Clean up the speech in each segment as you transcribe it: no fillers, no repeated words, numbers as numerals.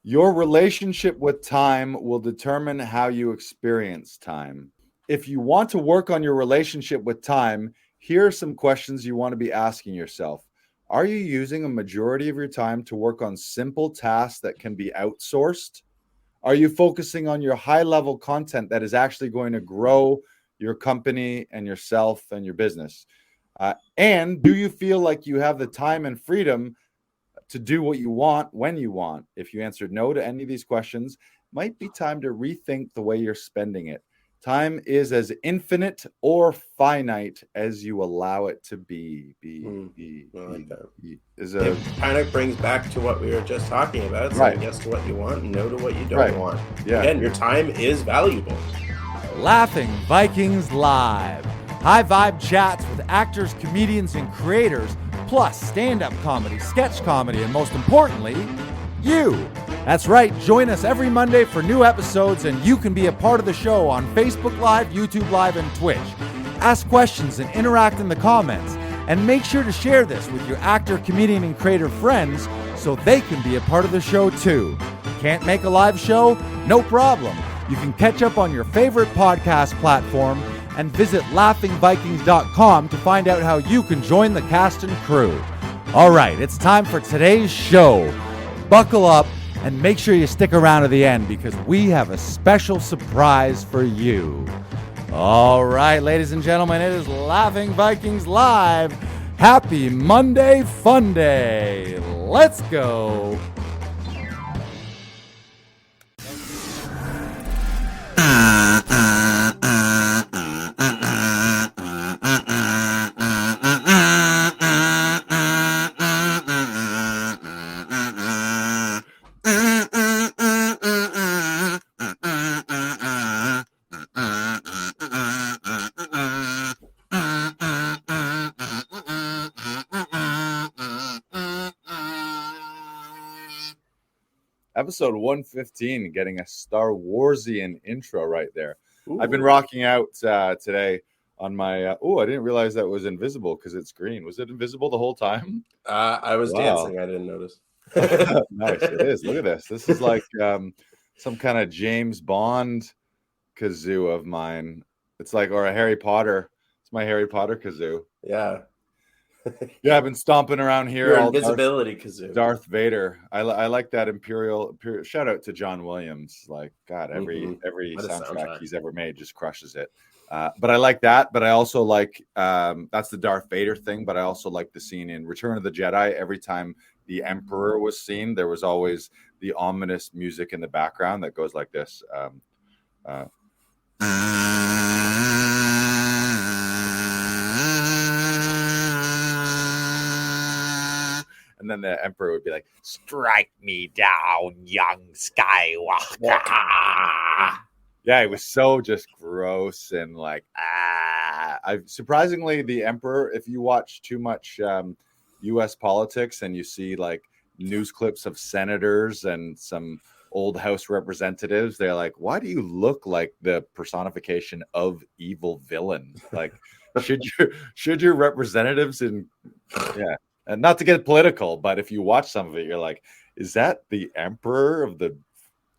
Your relationship with time will determine how you experience time. If you want to work on your relationship with time, here are some questions you want to be asking yourself. Are you using a majority of your time to work on simple tasks that can be outsourced? Are you focusing on your high level content that is actually going to grow your company and yourself and your business? And do you feel like you have the time and freedom to do what you want when you want? If you answered no to any of these questions, might be time to rethink the way you're spending it. Time is as infinite or finite as you allow it to be. I like that. It kind of brings back to what we were just talking about, saying yes to what you want and no to what you don't want. Yeah. Again, your time is valuable. Laughing Vikings Live. High vibe chats with actors, comedians, and creators, plus stand-up comedy, sketch comedy, and most importantly, you. That's right, join us every Monday for new episodes, and you can be a part of the show on Facebook Live, YouTube Live, and Twitch. Ask questions and interact in the comments, and make sure to share this with your actor, comedian, and creator friends so they can be a part of the show too. Can't make a live show? No problem. You can catch up on your favorite podcast platform and visit laughingvikings.com to find out how you can join the cast and crew. All right, it's time for today's show. Buckle up and make sure you stick around to the end because we have a special surprise for you. All right, ladies and gentlemen, it is Laughing Vikings Live. Happy Monday Fun Day. Let's go. Episode 115, getting a Star Warsian intro right there. Ooh. I've been rocking out today on my... I didn't realize that was invisible because it's green. Was it invisible the whole time? I was dancing. I didn't notice. Nice. It is. Look at this. This is like some kind of James Bond kazoo of mine. It's like, or a Harry Potter. It's my Harry Potter kazoo. Yeah. Yeah, I've been stomping around here. Your invisibility kazoo. Darth Vader. I like that Imperial. Shout out to John Williams. Like, God, every soundtrack he's ever made just crushes it. But I like that. But I also like that's the Darth Vader thing. But I also like the scene in Return of the Jedi. Every time the Emperor was seen, there was always the ominous music in the background that goes like this. And then the Emperor would be like, "Strike me down, young Skywalker." Yeah, it was so just gross and like, surprisingly, the Emperor, if you watch too much U.S. politics and you see like news clips of senators and some old House representatives, they're like, "Why do you look like the personification of evil villain? Like, should your representatives and And not to get political, but if you watch some of it, you're like, is that the Emperor of the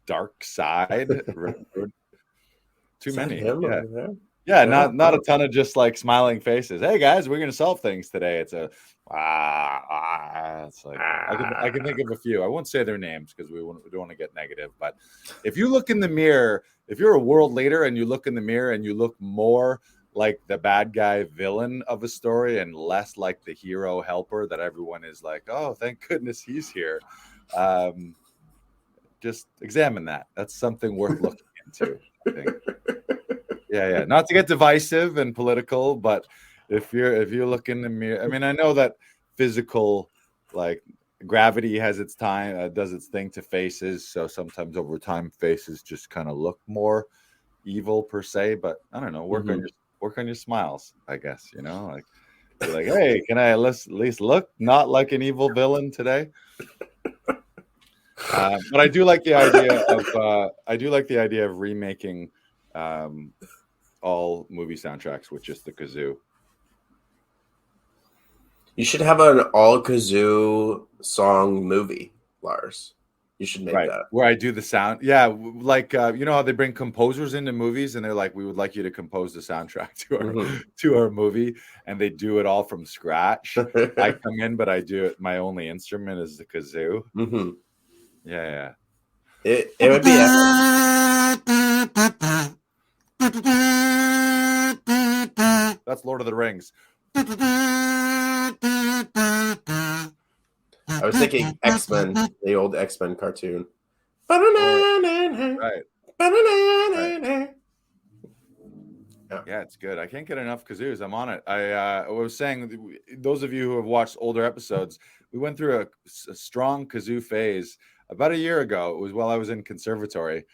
dark side?" Too many. Yeah, not a ton of just like smiling faces. Hey guys, we're gonna solve things today. It's a it's like I can think of a few. I won't say their names because we don't want to get negative. But if you look in the mirror, if you're a world leader and you look in the mirror and you look more like the bad guy villain of a story and less like the hero helper that everyone is like, "Oh, thank goodness he's here." Just examine that. That's something worth looking into, I think. Yeah. Not to get divisive and political, but if you look in the mirror, I mean, I know that physical, like gravity has its time, does its thing to faces. So sometimes over time, faces just kind of look more evil per se. But I don't know. Work on your smiles, I guess. You know, like, be like, hey, can I at least look not like an evil villain today? But I do like the idea of remaking all movie soundtracks with just the kazoo. You should have an all kazoo song movie, Lars. You should make that. Where I do the sound. Yeah, like you know how they bring composers into movies and they're like, we would like you to compose the soundtrack to our movie, and they do it all from scratch. I come in, but I do it. My only instrument is the kazoo. Mm-hmm. Yeah. It would be That's Lord of the Rings. I was thinking X-Men, the old X-Men cartoon. Right. Yeah, it's good. I can't get enough kazoos. I'm on it. I was saying, those of you who have watched older episodes, we went through a strong kazoo phase about a year ago. It was while I was in conservatory.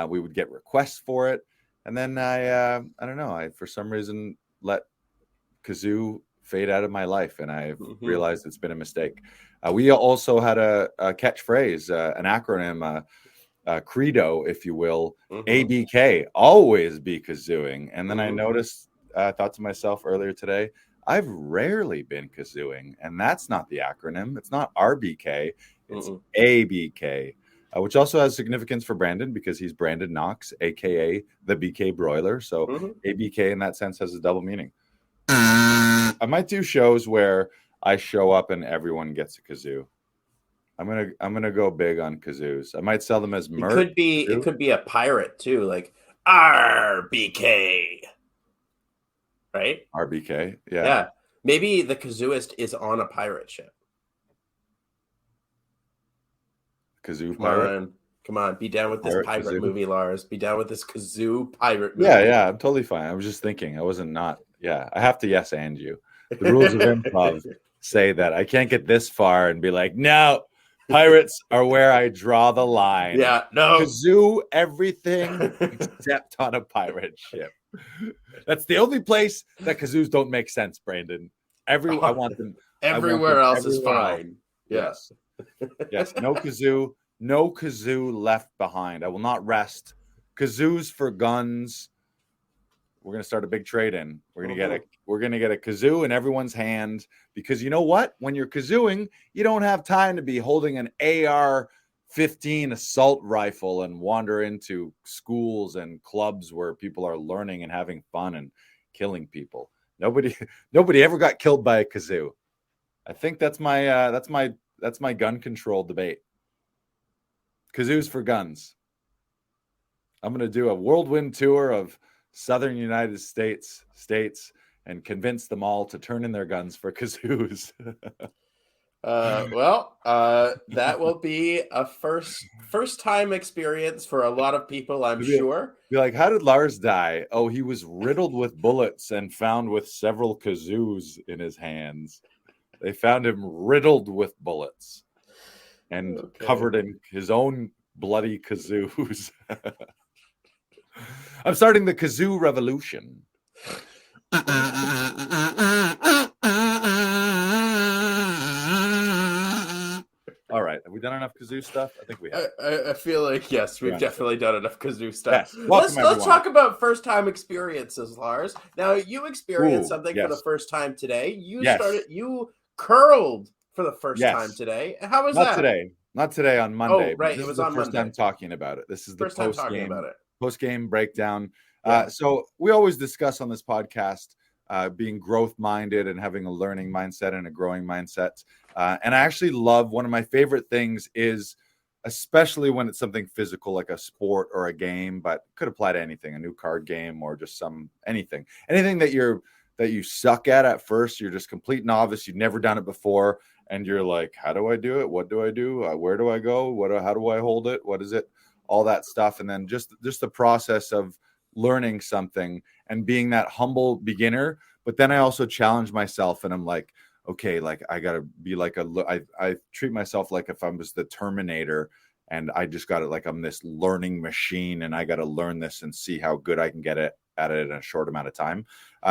We would get requests for it, and then I don't know. I for some reason let kazoo fade out of my life, and I realized it's been a mistake. We also had a catchphrase, an acronym, credo, if you will, ABK, always be kazooing. And then I noticed, I thought to myself earlier today, I've rarely been kazooing, and that's not the acronym. It's not RBK, it's ABK, which also has significance for Brandon because he's Brandon Knox, aka the BK Broiler. So ABK in that sense has a double meaning. I might do shows where I show up and everyone gets a kazoo. I'm gonna go big on kazoos. I might sell them as merch. It could be a pirate too, like RBK. Right? RBK. Yeah. Yeah. Maybe the kazooist is on a pirate ship. Kazoo pirate. Come on, be down with this pirate movie, Lars. Be down with this kazoo pirate movie. Yeah, I'm totally fine. I was just thinking. I wasn't not. Yeah, I have to yes and you. The rules of improv say that I can't get this far and be like, no, pirates are where I draw the line. Yeah, no. Kazoo everything except on a pirate ship. That's the only place that kazoos don't make sense, Brandon. I want them everywhere else is fine. Yes. Yes. No kazoo left behind. I will not rest. Kazoos for guns. We're gonna start a big trade-in. We're gonna get a kazoo in everyone's hand, because you know what? When you're kazooing, you don't have time to be holding an AR-15 assault rifle and wander into schools and clubs where people are learning and having fun and killing people. Nobody ever got killed by a kazoo. I think that's my gun control debate. Kazoos for guns. I'm gonna do a whirlwind tour of Southern United States and convince them all to turn in their guns for kazoos. That will be a first time experience for a lot of people, I'm sure. Be like, how did Lars die? Oh, he was riddled with bullets and found with several kazoos in his hands. They found him riddled with bullets and covered in his own bloody kazoos. I'm starting the kazoo revolution. All right. Have we done enough kazoo stuff? I think we have. I feel like, yes, we've definitely done enough kazoo stuff. Yes. Let's talk about first-time experiences, Lars. Now, you experienced something for the first time today. You curled for the first time today. How was that? Not today, on Monday. Oh, right. This it was the on first Monday. time talking about it. This is the first time talking about it. Post-game breakdown. So we always discuss on this podcast being growth-minded and having a learning mindset and a growing mindset. And I actually love, one of my favorite things is, especially when it's something physical like a sport or a game, but could apply to anything, a new card game or just anything that you suck at first. You're just complete novice. You've never done it before. And you're like, how do I do it? What do I do? Where do I go? How do I hold it? What is it? All that stuff. And then just the process of learning something and being that humble beginner. But then I also challenge myself and I'm like, okay, like I got to be like I treat myself like if I was the Terminator and I just got it like I'm this learning machine and I got to learn this and see how good I can get at it in a short amount of time.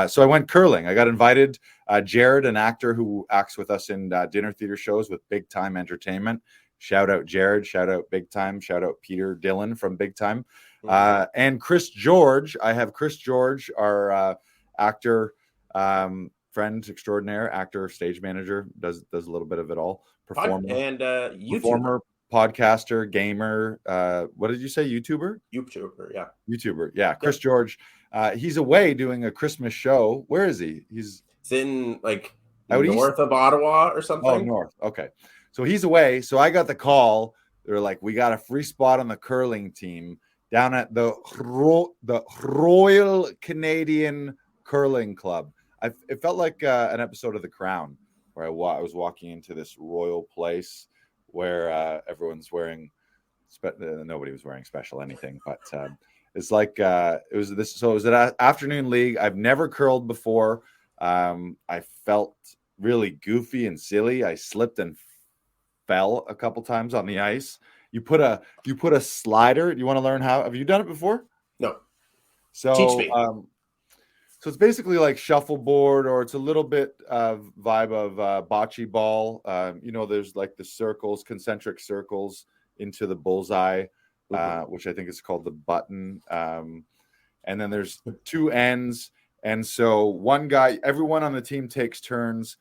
So I went curling. I got invited. Jared, an actor who acts with us in dinner theater shows with Big Time Entertainment. Shout out Jared. Shout out Big Time. Shout out Peter Dillon from Big Time. And Chris George. I have Chris George, our actor, friend extraordinaire, actor, stage manager, does a little bit of it all. Performer, podcaster, gamer. What did you say? YouTuber, yeah. Chris George. He's away doing a Christmas show. Where is he? It's in like out north of Ottawa or something. Oh, north. Okay, so he's away. So I got the call. They're like, we got a free spot on the curling team down at the Royal Canadian Curling Club. It felt like an episode of The Crown, where I was walking into this royal place where everyone's wearing, nobody was wearing special anything, but it's like it was this. So it was an afternoon league. I've never curled before. I felt really goofy and silly. I slipped and fell a couple times on the ice. You put a slider. Do you want to learn how? Have you done it before? No. So teach me. So it's basically like shuffleboard, or it's a little bit of vibe of bocce ball. There's like the circles, concentric circles into the bullseye, which I think is called the button. And then there's two ends. And so everyone on the team takes turns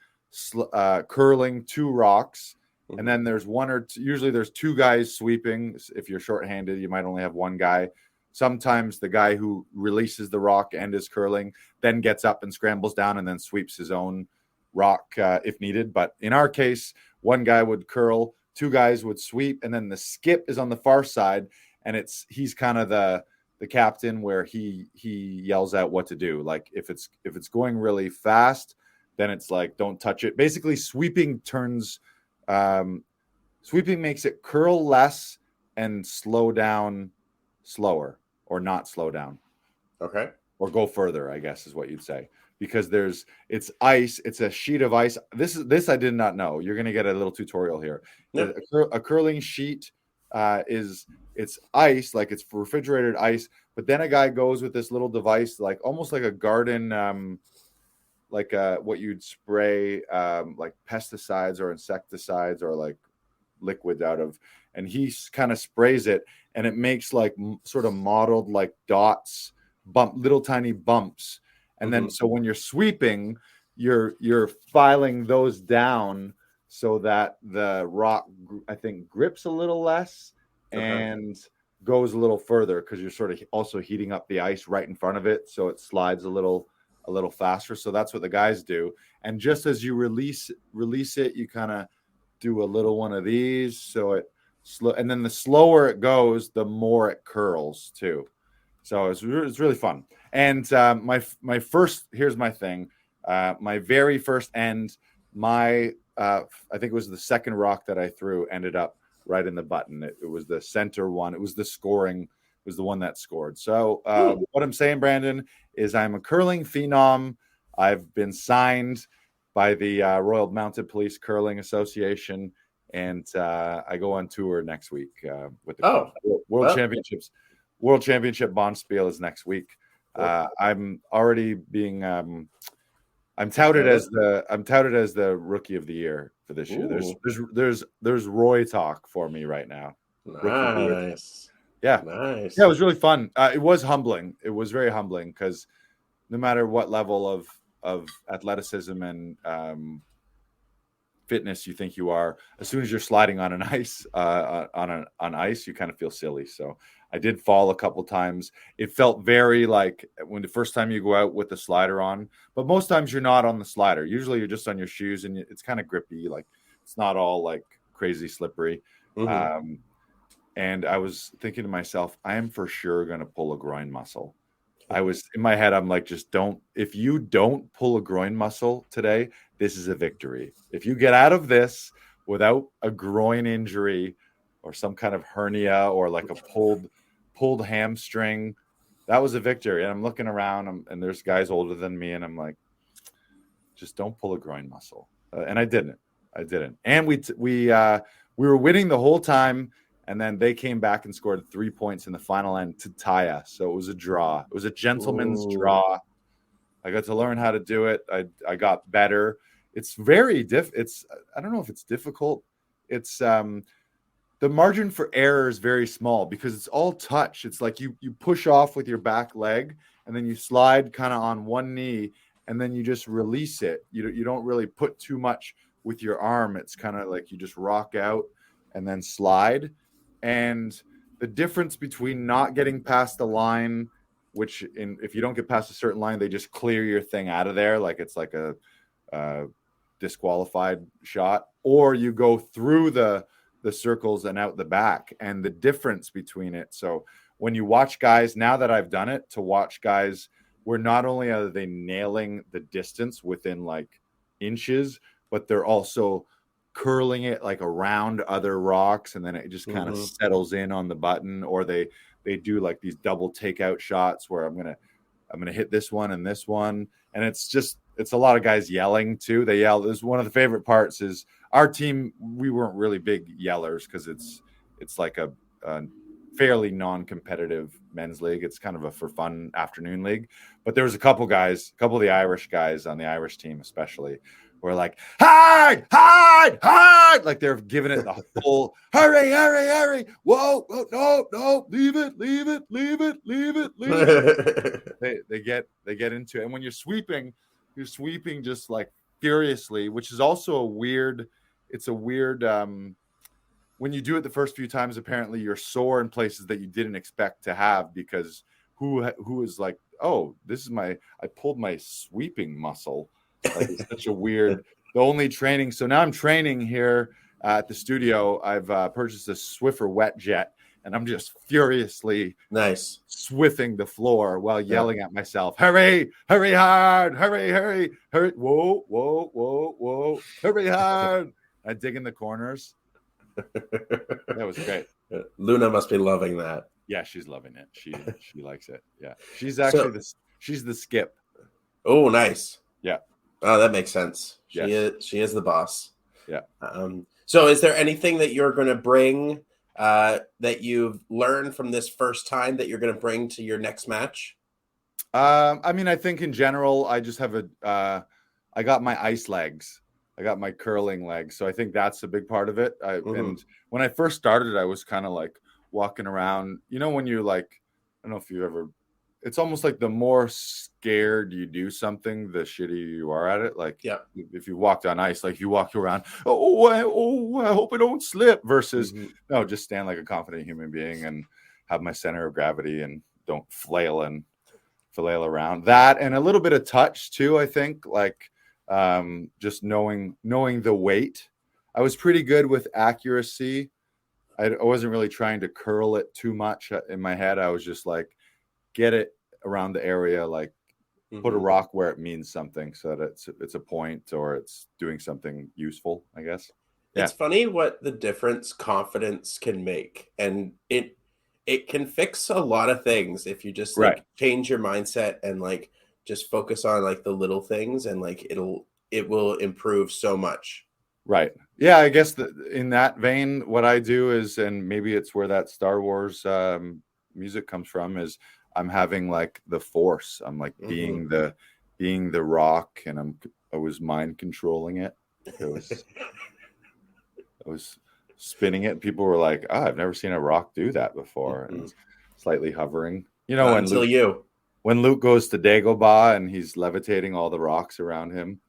curling two rocks. And then there's usually there's two guys sweeping. If you're shorthanded, you might only have one guy. Sometimes the guy who releases the rock and is curling then gets up and scrambles down and then sweeps his own rock if needed. But in our case, one guy would curl, two guys would sweep, and then the skip is on the far side, and he's kind of the captain, where he yells out what to do. Like if it's going really fast, then it's like don't touch it. Basically, sweeping makes it curl less and slow down slower, or not slow down. Okay. Or go further, I guess is what you'd say, because it's ice. It's a sheet of ice. This I did not know. You're going to get a little tutorial here. Yep. A curling sheet it's ice, like it's refrigerated ice, but then a guy goes with this little device, like almost like a garden, like what you'd spray like pesticides or insecticides or like liquid out of, and he kind of sprays it, and it makes like sort of mottled like dots, little tiny bumps, and then so when you're sweeping, you're filing those down so that the rock, I think, grips a little less and goes a little further, because you're sort of also heating up the ice right in front of it, so it slides a little faster. So that's what the guys do. And just as you release it, you kind of do a little one of these, so it slow, and then the slower it goes, the more it curls too. So it's really fun. And here's my thing. My very first end, I think it was the second rock that I threw, ended up right in the button. It was the center one. It was the scoring. It was the one that scored. So what I'm saying, Brandon, is I'm a curling phenom. I've been signed by the Royal Mounted Police Curling Association, and I go on tour next week with the World Championships. World Championship Bonspiel is next week. I'm already being I'm touted as the rookie of the year for this year. There's Roy talk for me right now. Nice. Yeah. Nice. Yeah, it was really fun. It was humbling. It was very humbling, because no matter what level of athleticism and fitness you think you are, as soon as you're sliding on an ice on ice, you kind of feel silly. So I did fall a couple times. It felt very like when the first time you go out with the slider on, but most times you're not on the slider. Usually you're just on your shoes, and it's kind of grippy. Like it's not all like crazy slippery. And I was thinking to myself, I am for sure going to pull a groin muscle. I was in my head, I'm like, if you don't pull a groin muscle today, this is a victory. If you get out of this without a groin injury or some kind of hernia or like a pulled hamstring, that was a victory. And I'm looking around, and there's guys older than me, and I'm like, just don't pull a groin muscle. And I didn't. And we were winning the whole time. And then they came back and scored 3 points in the final end to tie us. So it was a draw. It was a gentleman's draw. I got to learn how to do it. I got better. It's very I don't know if it's difficult. It's the margin for error is very small, because it's all touch. It's like you push off with your back leg, and then you slide kind of on one knee, and then you just release it. You don't really put too much with your arm. It's kind of like you just rock out. and then slide. And the difference between not getting past the line, which if you don't get past a certain line, they just clear your thing out of there, like it's like a disqualified shot, or you go through the circles and out the back, and the difference between it. So when you watch guys, now that I've done it, to watch guys where not only are they nailing the distance within like inches, but they're also curling it like around other rocks, and then it just kind of settles in on the button, or they do like these double takeout shots where I'm gonna hit this one and this one, and it's a lot of guys yelling too. They yell. This is one of the favorite parts. Is our team, we weren't really big yellers because it's like a fairly non-competitive men's league. It's kind of a for fun afternoon league. But there was a couple of the Irish guys on the Irish team especially, were like, hide, like they're giving it the full hurry, whoa, no, leave it. They get into it. And when you're sweeping just like furiously, which is also it's a weird when you do it the first few times, apparently you're sore in places that you didn't expect to have, because who is like, oh, I pulled my sweeping muscle. Like, it's such a weird, the only training. So now I'm training here at the studio. I've purchased a Swiffer wet jet, and I'm just furiously swiffing the floor while yelling at myself, hurry hard, hurry, whoa, hurry hard. I dig in the corners. That was great. Luna must be loving that. Yeah, she's loving it. She likes it. Yeah, she's actually she's the skip. Oh, nice. Yeah. Oh, that makes sense. She is the boss. Yeah. So is there anything that you're going to bring that you've learned from this first time that you're going to bring to your next match? I mean, I think in general, I just have I got my ice legs. I got my curling legs. So I think that's a big part of it. And when I first started, I was kind of like walking around, when you're like, I don't know if you ever, it's almost like the more scared you do something, the shittier you are at it. Like, if you walked on ice, like you walk around, I hope I don't slip, versus no, just stand like a confident human being and have my center of gravity and don't flail around. That, and a little bit of touch too, I think, like just knowing the weight. I was pretty good with accuracy. I wasn't really trying to curl it too much in my head. I was just like, get it around the area, like put a rock where it means something, so that it's a point or it's doing something useful, I guess. Yeah. It's funny what the difference confidence can make, and it can fix a lot of things if you just change your mindset and like just focus on like the little things, and like it will improve so much. Right. Yeah, I guess in that vein, what I do is, and maybe it's where that Star Wars music comes from, is I'm having like the force. I'm like being the rock, and I was mind controlling it. I was spinning it, and people were like, "Oh, I've never seen a rock do that before." And it's slightly hovering. When Luke goes to Dagobah and he's levitating all the rocks around him,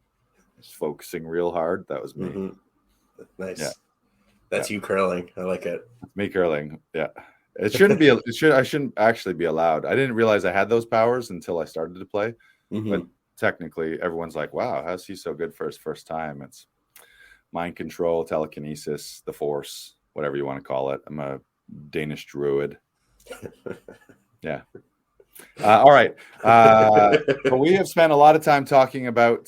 just focusing real hard. That was me. Nice. Yeah. That's you curling. I like it. Me curling. Yeah. It shouldn't be. I shouldn't actually be allowed. I didn't realize I had those powers until I started to play. But technically, everyone's like, "Wow, how's he so good for his first time?" It's mind control, telekinesis, the force, whatever you want to call it. I'm a Danish druid. Yeah. All right. But we have spent a lot of time talking about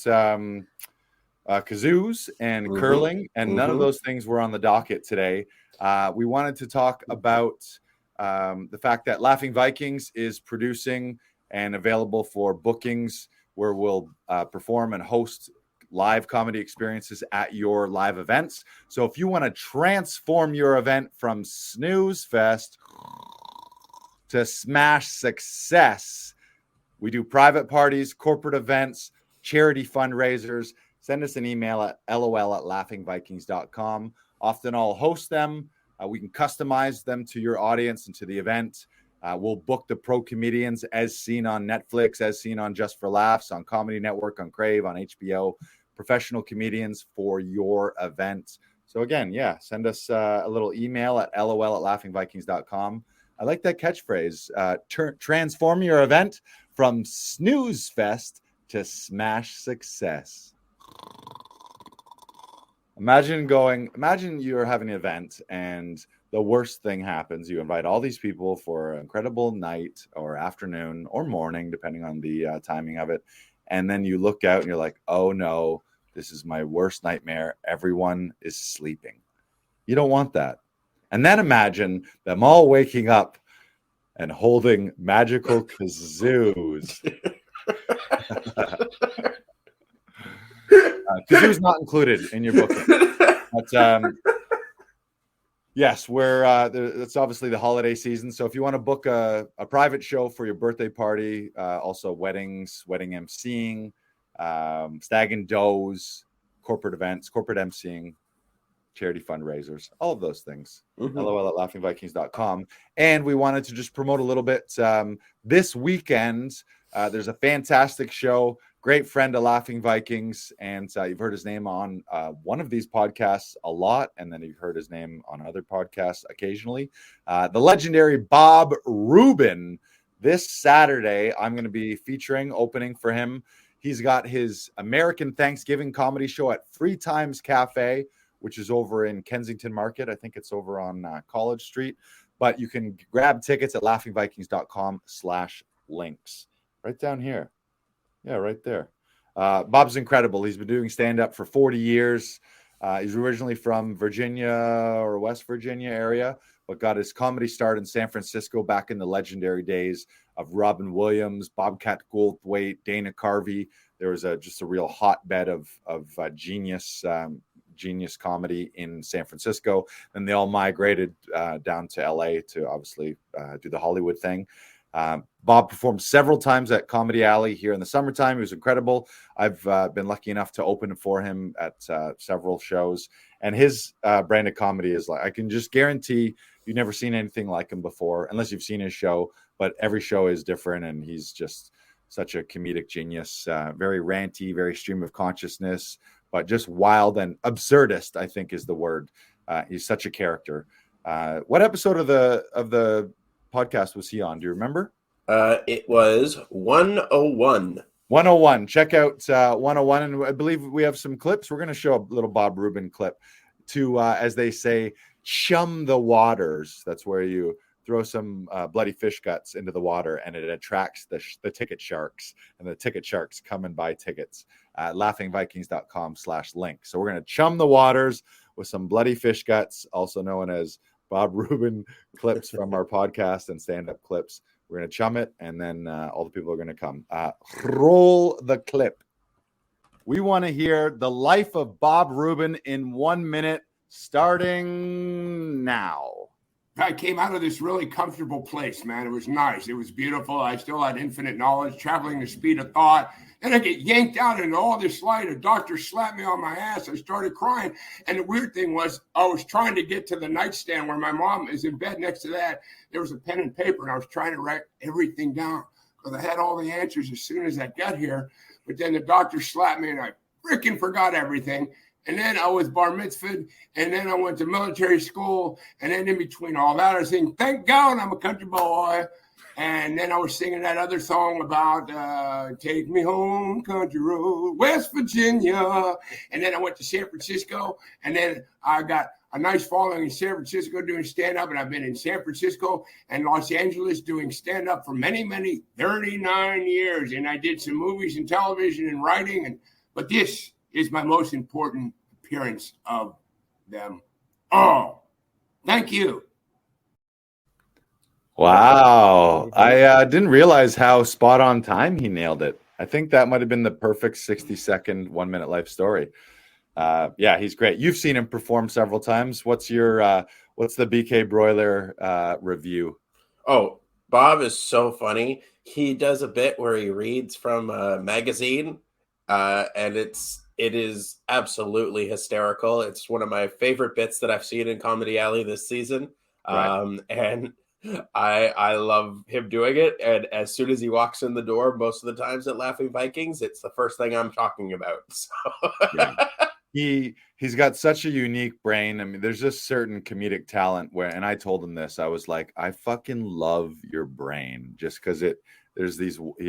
kazoos and curling, and none of those things were on the docket today. We wanted to talk about the fact that Laughing Vikings is producing and available for bookings, where we'll perform and host live comedy experiences at your live events. So if you want to transform your event from snooze fest to smash success, we do private parties, corporate events, charity fundraisers. Send us an email at lol@laughingvikings.com. Often I'll host them. We can customize them to your audience and to the event. We'll book the pro comedians as seen on Netflix, as seen on Just for Laughs, on Comedy Network, on Crave, on HBO, professional comedians for your event. So again, yeah, send us a little email at lol@laughingvikings.com. I like that catchphrase. Transform your event from snooze fest to smash success. Imagine you're having an event and the worst thing happens. You invite all these people for an incredible night or afternoon or morning, depending on the timing of it. And then you look out and you're like, oh no, this is my worst nightmare. Everyone is sleeping. You don't want that. And then imagine them all waking up and holding magical kazoos. Kazoo's not included in your booking. But yes, it's obviously the holiday season. So if you want to book a private show for your birthday party, also weddings, wedding emceeing, stag and does, corporate events, corporate emceeing, charity fundraisers, all of those things. LOL@laughingvikings.com. And we wanted to just promote a little bit. This weekend, there's a fantastic show. Great friend of Laughing Vikings, and you've heard his name on one of these podcasts a lot, and then you've heard his name on other podcasts occasionally. The legendary Bob Rubin. This Saturday, I'm going to be opening for him. He's got his American Thanksgiving comedy show at 3 Times Cafe, which is over in Kensington Market. I think it's over on College Street. But you can grab tickets at laughingvikings.com/links. Right down here. Yeah, right there. Bob's incredible. He's been doing stand-up for 40 years. He's originally from Virginia or West Virginia area, but got his comedy start in San Francisco back in the legendary days of Robin Williams, Bobcat Goldthwait, Dana Carvey. There was just a real hotbed of genius comedy in San Francisco. And they all migrated down to LA to obviously do the Hollywood thing. Bob performed several times at Comedy Alley here in the summertime. He was incredible. I've been lucky enough to open for him at several shows. And his brand of comedy is like, I can just guarantee you've never seen anything like him before, unless you've seen his show. But every show is different, and he's just such a comedic genius. Very ranty, very stream of consciousness, but just wild and absurdist, I think is the word. He's such a character. What episode of the podcast was he on? Do you remember? It was 101. 101. Check out 101. And I believe we have some clips. We're going to show a little Bob Rubin clip to, as they say, chum the waters. That's where you throw some bloody fish guts into the water, and it attracts the ticket sharks, and the ticket sharks come and buy tickets at laughingvikings.com/link. So we're going to chum the waters with some bloody fish guts, also known as Bob Rubin clips from our podcast and stand-up clips. We're going to chum it, and then all the people are going to come. Roll the clip. We want to hear the life of Bob Rubin in 1 minute, starting now. I came out of this really comfortable place, man. It was nice. It was beautiful. I still had infinite knowledge, traveling the speed of thought. Then I get yanked out into all this light. A doctor slapped me on my ass. I started crying. And the weird thing was, I was trying to get to the nightstand where my mom is in bed next to that. There was a pen and paper, and I was trying to write everything down because I had all the answers as soon as I got here. But then the doctor slapped me, and I freaking forgot everything. And then I was bar mitzvahed, and then I went to military school, and then in between all that, I was singing, thank God I'm a country boy. And then I was singing that other song about Take Me Home, Country Road, West Virginia. And then I went to San Francisco, and then I got a nice following in San Francisco doing stand-up, and I've been in San Francisco and Los Angeles doing stand-up for many, 39 years. And I did some movies and television and writing, but this is my most important appearance of them all. Thank you. Wow. I didn't realize how spot on time he nailed it. I think that might have been the perfect 60-second, 1 minute life story. Yeah, he's great. You've seen him perform several times. What's the BK Broiler review? Oh, Bob is so funny. He does a bit where he reads from a magazine, and it is absolutely hysterical. It's one of my favorite bits that I've seen in Comedy Alley this season. Right. And I love him doing it. And as soon as he walks in the door, most of the times at Laughing Vikings, it's the first thing I'm talking about. So. He's got such a unique brain. I mean, there's just certain comedic talent where, and I told him this, I was like, I fucking love your brain, just because he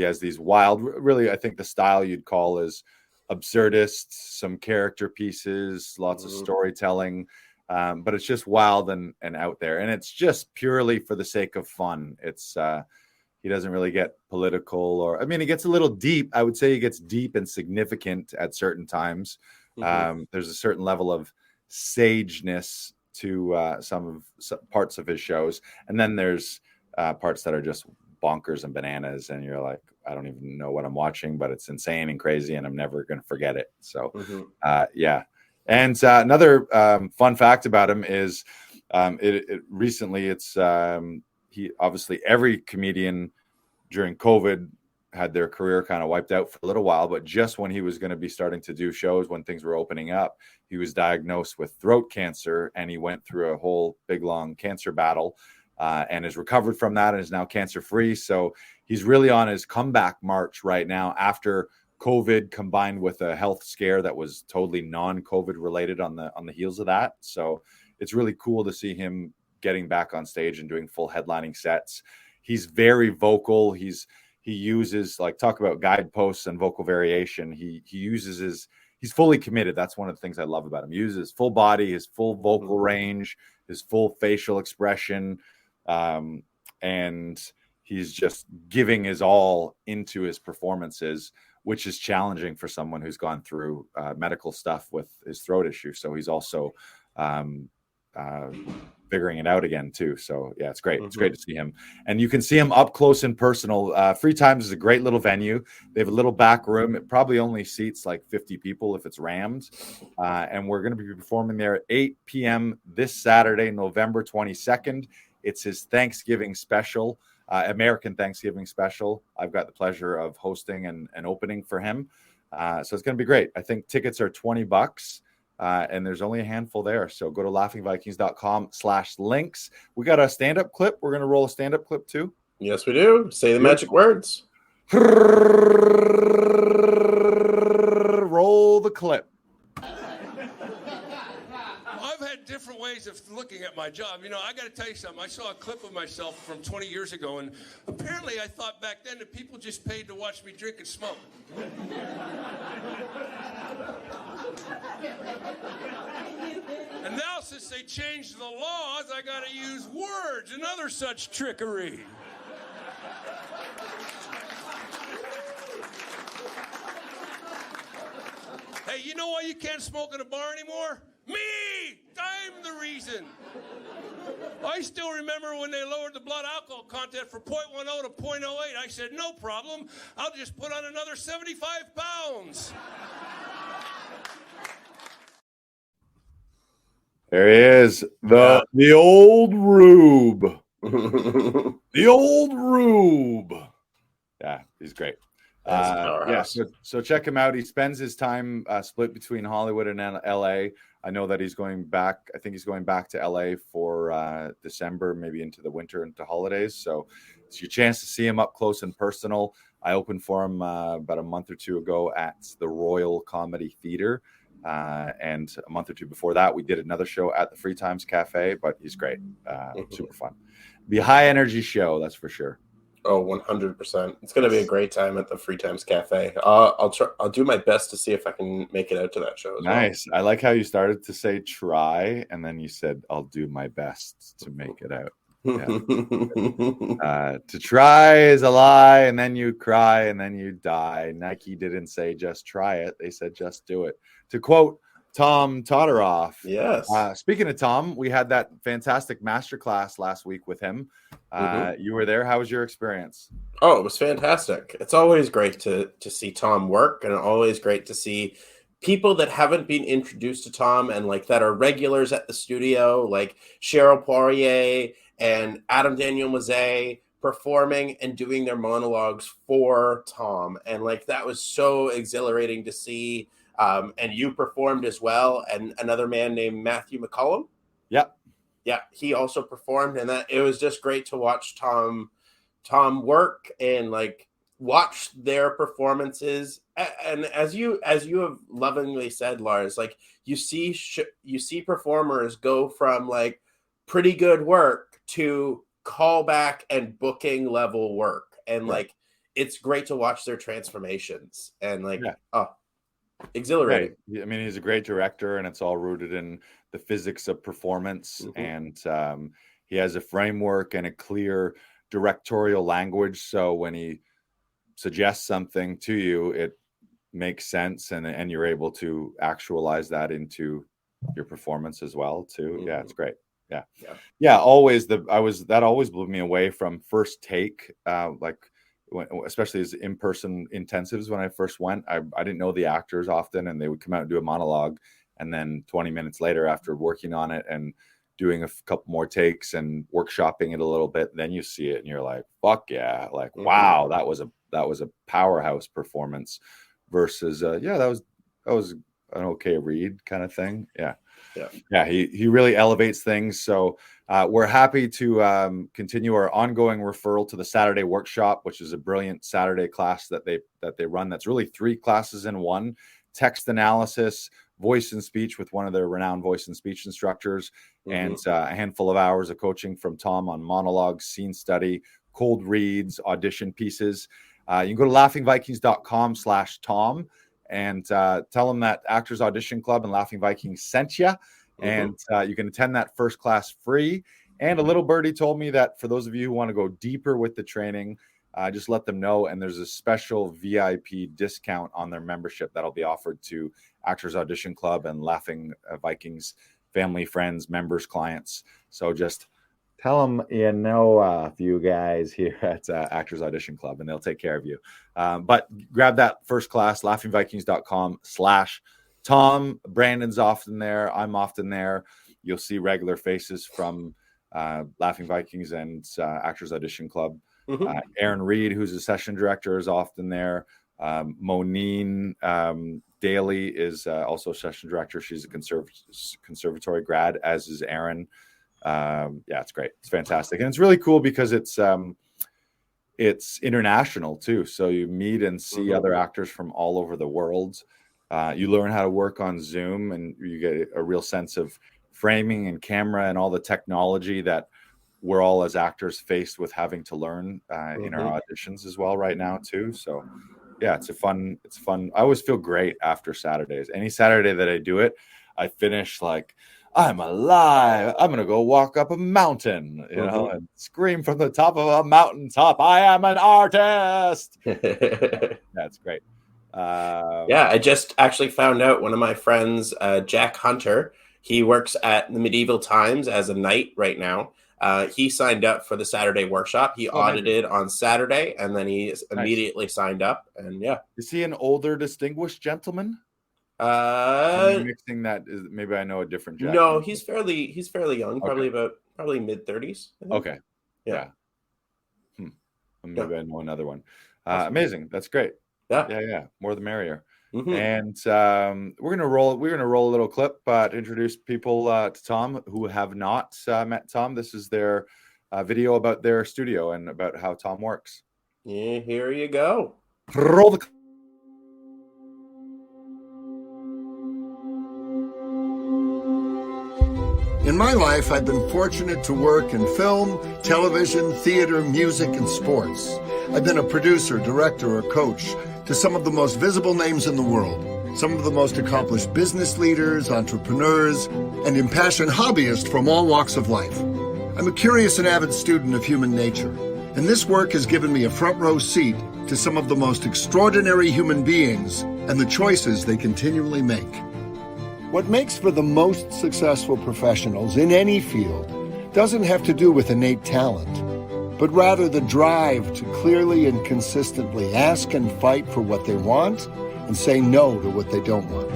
has these wild, really, I think the style you'd call is absurdist, some character pieces, lots of storytelling, but it's just wild and out there, and it's just purely for the sake of fun. It's he doesn't really get political, or I mean, he gets a little deep. I would say he gets deep and significant at certain times. There's a certain level of sageness to some parts of his shows, and then there's parts that are just bonkers and bananas, and you're like, I don't even know what I'm watching, but it's insane and crazy, and I'm never going to forget it. So, yeah. And another fun fact about him is, recently, he obviously, every comedian during COVID had their career kind of wiped out for a little while, but just when he was going to be starting to do shows, when things were opening up, he was diagnosed with throat cancer, and he went through a whole big long cancer battle, and is recovered from that and is now cancer free. So he's really on his comeback march right now after COVID combined with a health scare that was totally non-COVID related on the heels of that. So it's really cool to see him getting back on stage and doing full headlining sets. He's very vocal. He uses, like, talk about guideposts and vocal variation. He uses he's fully committed. That's one of the things I love about him. He uses his full body, his full vocal range, his full facial expression. And he's just giving his all into his performances, which is challenging for someone who's gone through medical stuff with his throat issue. So he's also figuring it out again too. So yeah, it's great. It's great to see him, and you can see him up close and personal. Free Times is a great little venue. They have a little back room. It probably only seats like 50 people if it's rammed. And we're going to be performing there at 8 p.m. this Saturday, November 22nd. It's his Thanksgiving special, American Thanksgiving special. I've got the pleasure of hosting and opening for him. So it's going to be great. I think tickets are $20. And there's only a handful there. So go to laughingvikings.com/links. We got a stand-up clip. We're going to roll a stand-up clip too. Yes, we do. Say the magic words. Roll the clip. I've had different ways of looking at my job. You know, I got to tell you something. I saw a clip of myself from 20 years ago, and apparently I thought back then that people just paid to watch me drink and smoke. And now, since they changed the laws, I got to use words and other such trickery. Hey, you know why you can't smoke in a bar anymore? Me! I'm the reason. I still remember when they lowered the blood alcohol content from 0.10 to 0.08. I said, no problem. I'll just put on another 75 pounds. There he is, the old Rube. The old Rube. Yeah, he's great. So check him out. He spends his time split between Hollywood and LA. I know that he's going back. I think he's going back to LA for December, maybe into the winter, into holidays. So it's your chance to see him up close and personal. I opened for him about a month or two ago at the Royal Comedy Theater. And a month or two before that, we did another show at the Free Times Cafe, but he's great. Super fun. Be a high energy show, that's for sure. Oh, 100%. It's going to be a great time at the Free Times Cafe. I'll do my best to see if I can make it out to that show. Nice. Well. I like how you started to say try, and then you said, I'll do my best to make it out. Yeah. To try is a lie, and then you cry, and then you die. Nike didn't say just try it. They said just do it. To quote Tom Todoroff. Yes. Speaking of Tom, we had that fantastic masterclass last week with him. You were there. How was your experience? Oh, it was fantastic. It's always great to see Tom work, and always great to see people that haven't been introduced to Tom and like that are regulars at the studio, like Cheryl Poirier and Adam Daniel Mazet performing and doing their monologues for Tom. And like, that was so exhilarating to see. And you performed as well. And another man named Matthew McCollum. Yep. Yeah. He also performed, and that it was just great to watch Tom work. And like, watch their performances, and as you have lovingly said, Lars, like you see performers go from like pretty good work to callback and booking level work, and like it's great to watch their transformations, and like exhilarating. Right. I mean, he's a great director, and it's all rooted in the physics of performance, and he has a framework and a clear directorial language, so when he suggests something to you, it makes sense, and you're able to actualize that into your performance as well too. Yeah, it's great. Always that always blew me away from first take, like especially as in-person intensives. When I first went, I didn't know the actors often, and they would come out and do a monologue, and then 20 minutes later, after working on it and doing a couple more takes and workshopping it a little bit, then you see it and you're like, fuck yeah, like wow, that was a powerhouse performance versus that was an okay read kind of thing. He really elevates things. So we're happy to continue our ongoing referral to the Saturday workshop, which is a brilliant Saturday class that they run. That's really 3 classes in one: text analysis, voice and speech with one of their renowned voice and speech instructors, and a handful of hours of coaching from Tom on monologues, scene study, cold reads, audition pieces. You can go to laughingvikings.com/Tom and tell them that Actors Audition Club and Laughing Vikings sent you, and you can attend that first class free. And a little birdie told me that for those of you who want to go deeper with the training, just let them know, and there's a special VIP discount on their membership that'll be offered to Actors Audition Club and Laughing Vikings family, friends, members, clients. So just tell them a few guys here at Actors Audition Club, and they'll take care of you. But grab that first class, laughingvikings.com/Tom. Brandon's often there. I'm often there. You'll see regular faces from Laughing Vikings and Actors Audition Club. Aaron Reed, who's a session director, is often there. Monine Daly is also a session director. She's a conservatory grad, as is Aaron. It's great. It's fantastic. And it's really cool because it's international too. So you meet and see other actors from all over the world. You learn how to work on Zoom, and you get a real sense of framing and camera and all the technology that we're all as actors faced with having to learn in our auditions as well right now too. So it's fun. I always feel great after Saturdays. Any Saturday that I do it, I finish like, I'm alive. I'm going to go walk up a mountain, and scream from the top of a mountaintop, I am an artist. That's great. I just actually found out one of my friends, Jack Hunter, he works at the Medieval Times as a knight right now. He signed up for the Saturday workshop. He audited on Saturday, and then he immediately signed up. And is he an older, distinguished gentleman? Mixing that is maybe I know a different Jack. No, he's fairly young, probably mid-30s. Okay. Yeah. Maybe I know another one. Amazing. That's great. Yeah. More the merrier. And we're gonna roll a little clip to introduce people to Tom who have not met Tom. This is their video about their studio and about how Tom works. Yeah, here you go. Roll the. In my life, I've been fortunate to work in film, television, theater, music, and sports. I've been a producer, director, or coach to some of the most visible names in the world, some of the most accomplished business leaders, entrepreneurs, and impassioned hobbyists from all walks of life. I'm a curious and avid student of human nature, and this work has given me a front row seat to some of the most extraordinary human beings and the choices they continually make. What makes for the most successful professionals in any field doesn't have to do with innate talent, but rather the drive to clearly and consistently ask and fight for what they want and say no to what they don't want.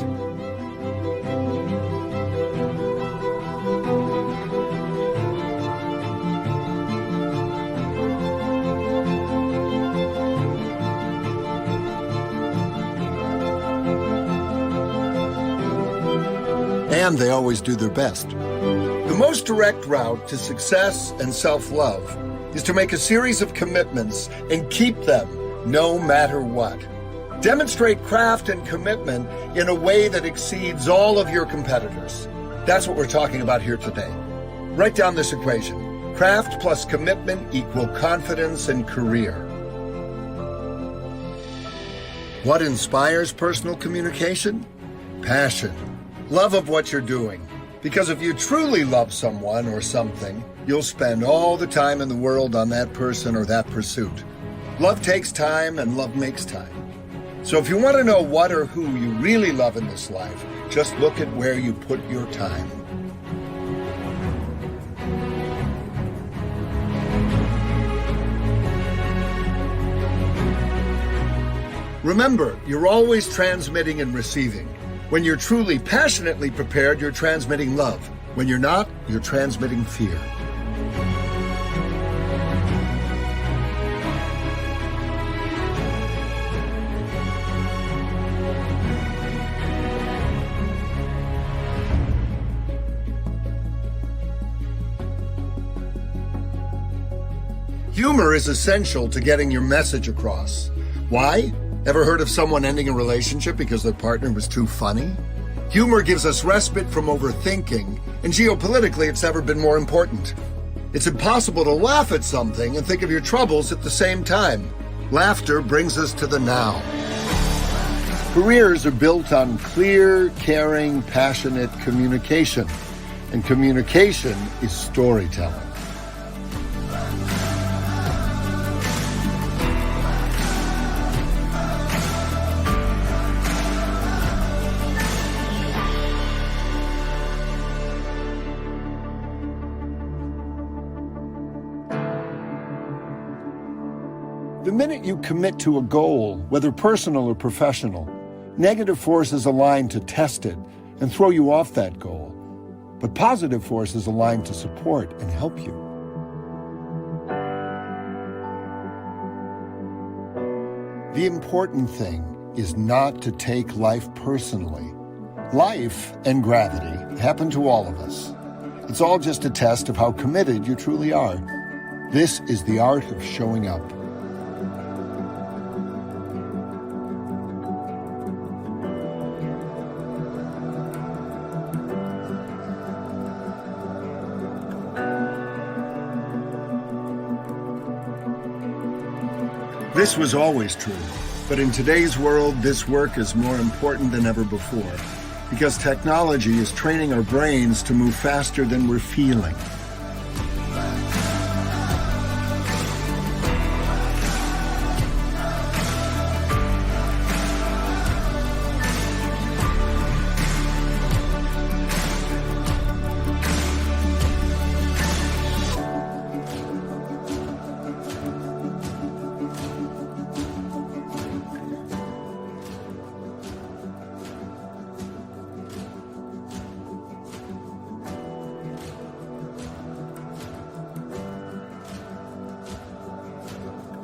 And they always do their best. The most direct route to success and self-love is to make a series of commitments and keep them no matter what. Demonstrate craft and commitment in a way that exceeds all of your competitors. That's what we're talking about here today. Write down this equation. Craft plus commitment equal confidence and career. What inspires personal communication? Passion. Love of what you're doing. Because if you truly love someone or something, you'll spend all the time in the world on that person or that pursuit. Love takes time and love makes time. So if you want to know what or who you really love in this life, just look at where you put your time. Remember, you're always transmitting and receiving. When you're truly passionately prepared, you're transmitting love. When you're not, you're transmitting fear. Humor is essential to getting your message across. Why? Ever heard of someone ending a relationship because their partner was too funny? Humor gives us respite from overthinking, and geopolitically it's never been more important. It's impossible to laugh at something and think of your troubles at the same time. Laughter brings us to the now. Careers are built on clear, caring, passionate communication, and communication is storytelling. The minute you commit to a goal, whether personal or professional, negative forces align to test it and throw you off that goal. But positive forces align to support and help you. The important thing is not to take life personally. Life and gravity happen to all of us. It's all just a test of how committed you truly are. This is the art of showing up. This was always true, but in today's world, this work is more important than ever before, because technology is training our brains to move faster than we're feeling.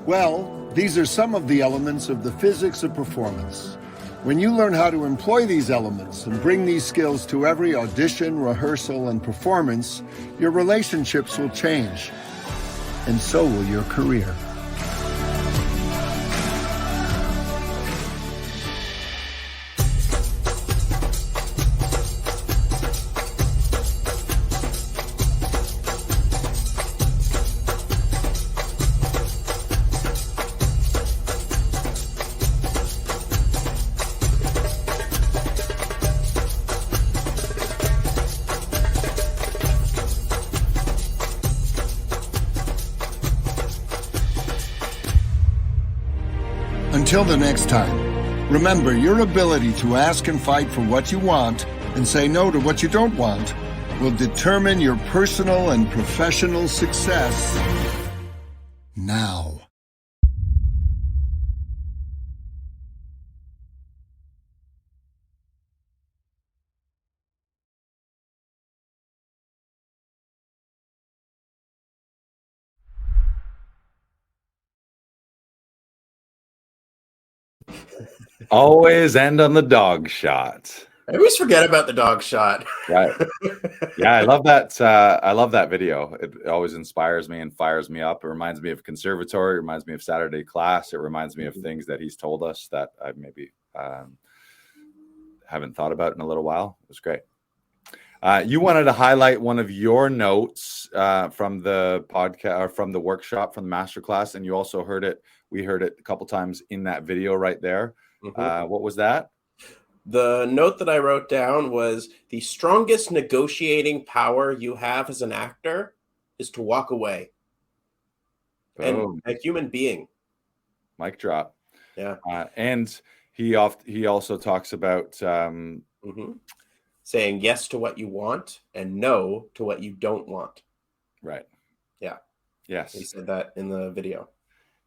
Well, these are some of the elements of the physics of performance. When you learn how to employ these elements and bring these skills to every audition, rehearsal, and performance, your relationships will change, and so will your career. Until the next time, remember your ability to ask and fight for what you want and say no to what you don't want will determine your personal and professional success now. Always end on the dog shot. I always forget about the dog shot. Right. Yeah, I love that. I love that video. It always inspires me and fires me up. It reminds me of conservatory. It reminds me of Saturday class. It reminds me of things that he's told us that I maybe haven't thought about in a little while. It was great. You wanted to highlight one of your notes from the podcast or from the workshop, from the masterclass, and you also heard it. We heard it a couple times in that video right there. What was that? The note that I wrote down was the strongest negotiating power you have as an actor is to walk away. Boom. And a human being. Mic drop. Yeah. And he also talks about saying yes to what you want and no to what you don't want. Right. Yeah. Yes. He said that in the video.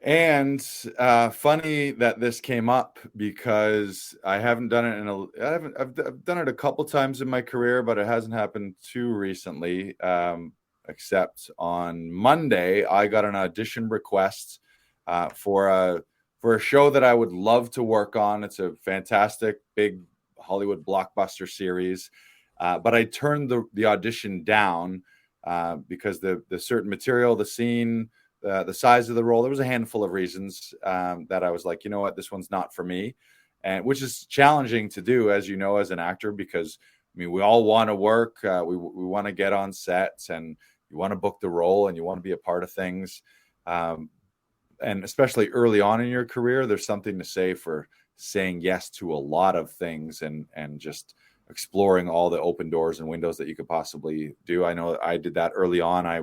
And funny that this came up because I haven't done it I've done it a couple times in my career, but it hasn't happened too recently. Except on Monday, I got an audition request for a show that I would love to work on. It's a fantastic big Hollywood blockbuster series, but I turned the audition down because the certain material, the scene, the size of the role, there was a handful of reasons that I was like, you know what, this one's not for me, and which is challenging to do, as you know, as an actor, because I mean, we all want to work, we want to get on sets, and you want to book the role, and you want to be a part of things, and especially early on in your career, there's something to say for saying yes to a lot of things and just exploring all the open doors and windows that you could possibly do. I know I did that early on. I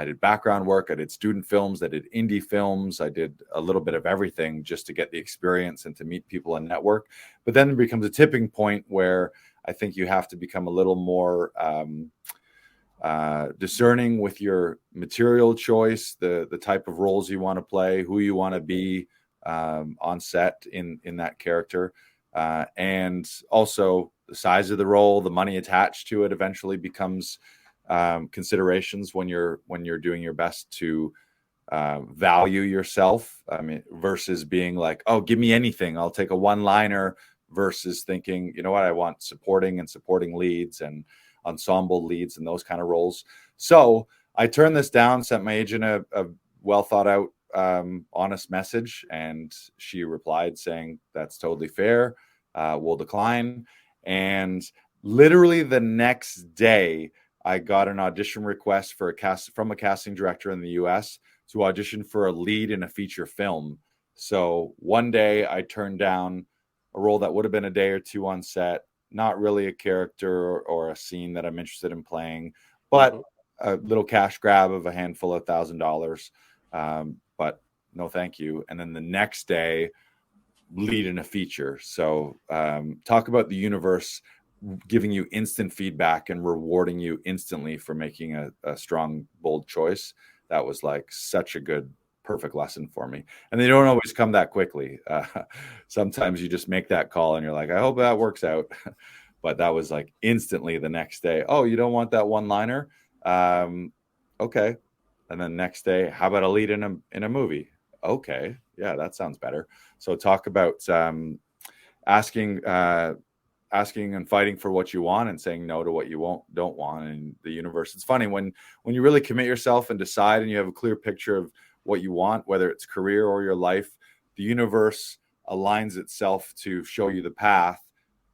did background work, I did student films, I did indie films, I did a little bit of everything just to get the experience and to meet people and network. But then there becomes a tipping point where I think you have to become a little more discerning with your material choice, the type of roles you want to play, who you want to be on set in that character, and also the size of the role, the money attached to it eventually becomes considerations when you're doing your best to value yourself. I mean, versus being like, oh, give me anything, I'll take a one-liner, versus thinking, you know what, I want supporting leads and ensemble leads and those kind of roles. So I turned this down, sent my agent a well thought out honest message, and she replied saying that's totally fair, we'll decline. And literally the next day I got an audition request from a casting director in the US to audition for a lead in a feature film. So one day I turned down a role that would have been a day or two on set, not really a character or a scene that I'm interested in playing, but a little cash grab of a handful of $1,000. But no, thank you. And then the next day, lead in a feature. So talk about the universe giving you instant feedback and rewarding you instantly for making a strong, bold choice. That was like such a good, perfect lesson for me. And they don't always come that quickly. Sometimes you just make that call and you're like, I hope that works out. But that was like instantly the next day. Oh, you don't want that one-liner? Okay. And then next day, how about a lead in a movie? Okay. Yeah, that sounds better. So talk about asking and fighting for what you want and saying no to what you don't want in the universe. It's funny when you really commit yourself and decide and you have a clear picture of what you want, whether it's career or your life, the universe aligns itself to show you the path.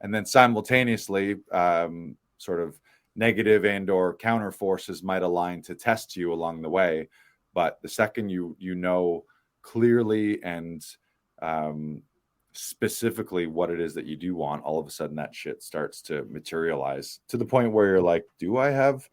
And then simultaneously, sort of negative and or counter forces might align to test you along the way. But the second you know clearly and specifically what it is that you do want, all of a sudden that shit starts to materialize to the point where you're like, do I have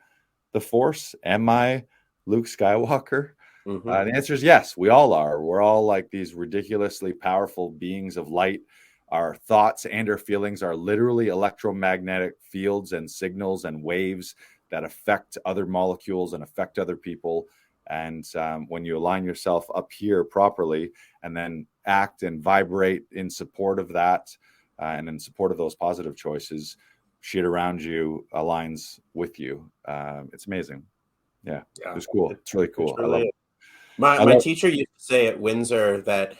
the Force? Am I Luke Skywalker? The answer is yes, we all are. We're all like these ridiculously powerful beings of light. Our thoughts and our feelings are literally electromagnetic fields and signals and waves that affect other molecules and affect other people. And when you align yourself up here properly and then act and vibrate in support of that and in support of those positive choices, shit around you aligns with you. It's amazing. Yeah, it's cool. It's really cool. Really, I love it. My teacher used to say at Windsor that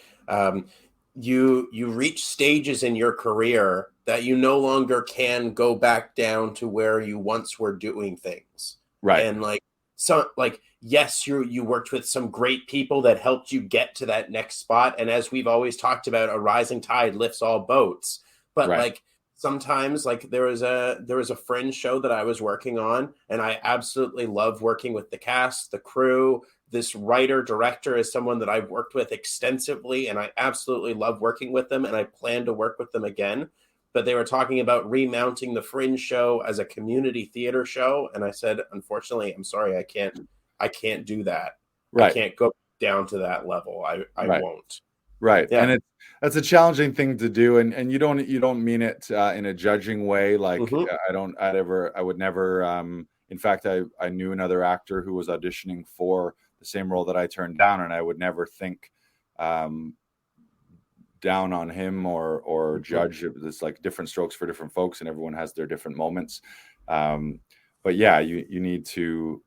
you reach stages in your career that you no longer can go back down to where you once were doing things. Right. And like, so like, yes, you worked with some great people that helped you get to that next spot. And as we've always talked about, a rising tide lifts all boats. But like, sometimes, like, there was a Fringe show that I was working on, and I absolutely love working with the cast, the crew. This writer director is someone that I've worked with extensively, and I absolutely love working with them, and I plan to work with them again. But they were talking about remounting the Fringe show as a community theater show, and I said, unfortunately, I'm sorry, I can't do that. I can't go down to that level. I won't. Right. Yeah. And that's a challenging thing to do. And you don't mean it in a judging way. Like I would never, in fact, I knew another actor who was auditioning for the same role that I turned down, and I would never think down on him or judge. It's like different strokes for different folks, and everyone has their different moments. But yeah, you need to,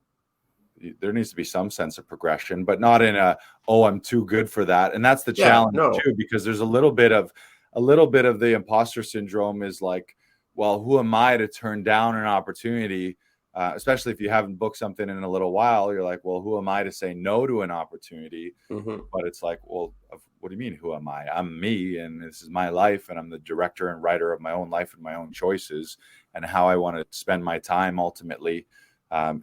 there needs to be some sense of progression, but not in a, oh, I'm too good for that. And that's the challenge too, because there's a little bit of the imposter syndrome is like, well, who am I to turn down an opportunity? Especially if you haven't booked something in a little while, you're like, well, who am I to say no to an opportunity? But it's like, well, what do you mean, who am I? I'm me, and this is my life, and I'm the director and writer of my own life and my own choices and how I want to spend my time ultimately.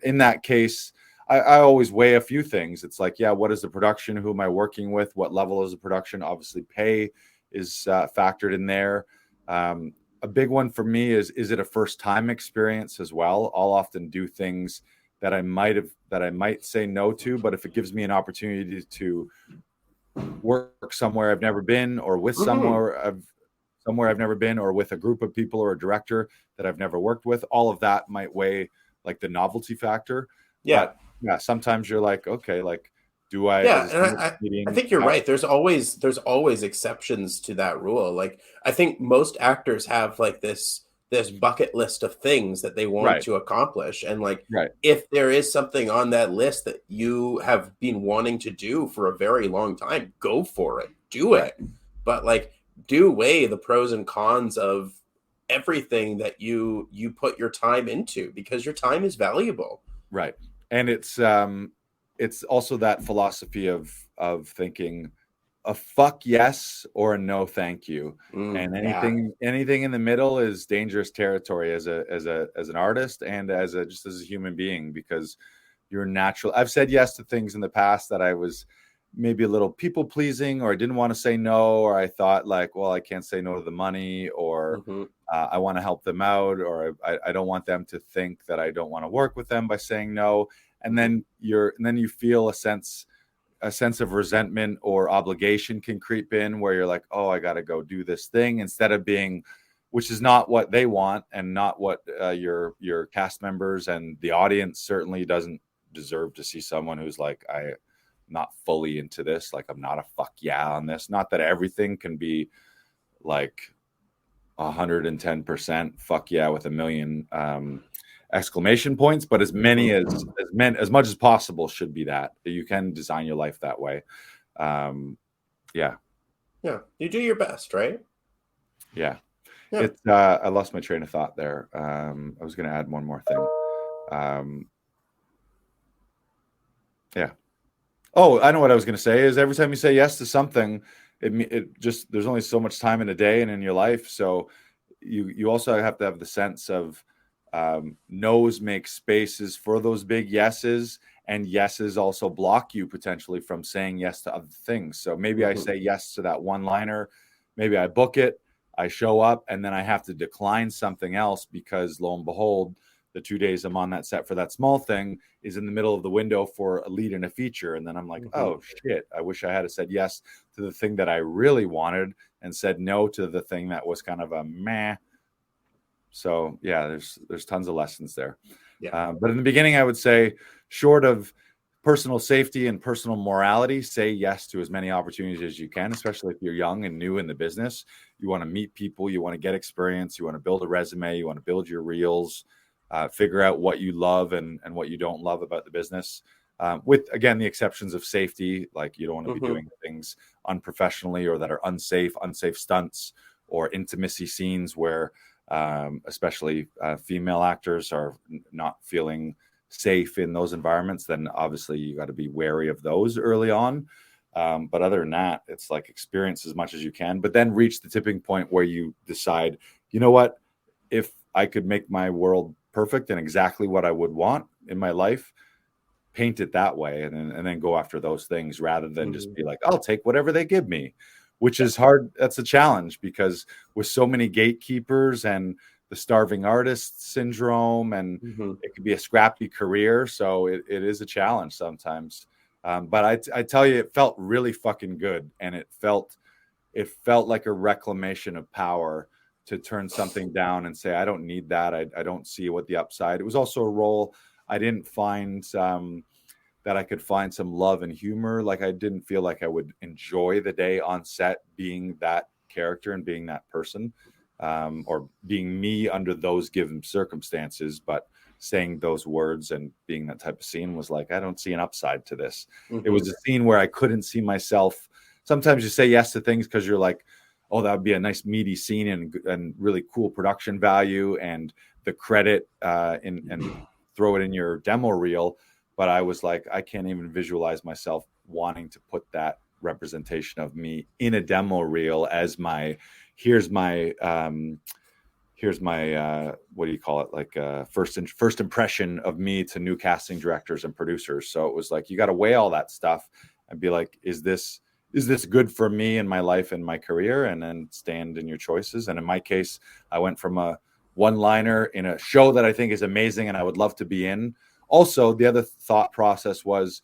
In that case, I always weigh a few things. It's like, yeah, what is the production? Who am I working with? What level is the production? Obviously, pay is factored in there. A big one for me is it a first time experience as well? I'll often do things that I might say no to, but if it gives me an opportunity to work somewhere I've never been, or with somewhere I've never been, or with a group of people or a director that I've never worked with, all of that might weigh like the novelty factor. But yeah, sometimes you're like, okay, like, do I? Yeah, and I think you're right. There's always exceptions to that rule. Like, I think most actors have like this bucket list of things that they want to accomplish, and like, if there is something on that list that you have been wanting to do for a very long time, go for it, do it. But like, do weigh the pros and cons of everything that you put your time into, because your time is valuable. Right. And it's also that philosophy of thinking a fuck yes or a no thank you, and anything in the middle is dangerous territory as an artist and just as a human being, because you're natural. I've said yes to things in the past that I was maybe a little people pleasing, or I didn't want to say no, or I thought like, well, I can't say no to the money, or I want to help them out, or I don't want them to think that I don't want to work with them by saying no. And then you feel a sense of resentment or obligation can creep in, where you're like, oh, I got to go do this thing, instead of being, which is not what they want, and not what your cast members and the audience certainly doesn't deserve to see someone who's like, I'm not fully into this. Like, I'm not a fuck yeah on this. Not that everything can be like 110% fuck yeah with a million exclamation points, but as much as possible should be that you can design your life that way. Yeah, you do your best, right? It's I lost my train of thought there. I was going to add one more thing. Oh, I know what I was going to say is, every time you say yes to something, it just, there's only so much time in a day and in your life, so you also have to have the sense of no's make spaces for those big yeses, and yeses also block you potentially from saying yes to other things. So maybe I say yes to that one liner, maybe I book it, I show up, and then I have to decline something else because lo and behold, the 2 days I'm on that set for that small thing is in the middle of the window for a lead in a feature. And then I'm like, oh shit, I wish I had said yes to the thing that I really wanted and said no to the thing that was kind of a meh. So yeah, there's tons of lessons there. But in the beginning, I would say, short of personal safety and personal morality, say yes to as many opportunities as you can, especially if you're young and new in the business. You want to meet people, you want to get experience, you want to build a resume, you want to build your reels, figure out what you love and what you don't love about the business. With, again, the exceptions of safety, like you don't want to be doing things unprofessionally or that are unsafe stunts, or intimacy scenes where especially female actors are not feeling safe in those environments, then obviously you got to be wary of those early on. But other than that, it's like experience as much as you can, but then reach the tipping point where you decide, you know what, if I could make my world perfect and exactly what I would want in my life, paint it that way, and then go after those things rather than just be like, I'll take whatever they give me, which is hard. That's a challenge because with so many gatekeepers and the starving artist syndrome, and it could be a scrappy career. So it is a challenge sometimes. But I tell you, it felt really fucking good. And it felt like a reclamation of power to turn something down and say, I don't need that. I don't see what the upside. It was also a role I didn't find that I could find some love and humor. Like I didn't feel like I would enjoy the day on set being that character and being that person, or being me under those given circumstances. But saying those words and being that type of scene was like, I don't see an upside to this. It was a scene where I couldn't see myself. Sometimes you say yes to things because you're like, oh, that would be a nice meaty scene and really cool production value and the credit and throw it in your demo reel. But I was like, I can't even visualize myself wanting to put that representation of me in a demo reel as my, here's my what do you call it? Like first impression of me to new casting directors and producers. So it was like, you got to weigh all that stuff and be like, is this good for me in my life and my career? And then stand in your choices. And in my case, I went from a one-liner in a show that I think is amazing and I would love to be in. Also, the other thought process was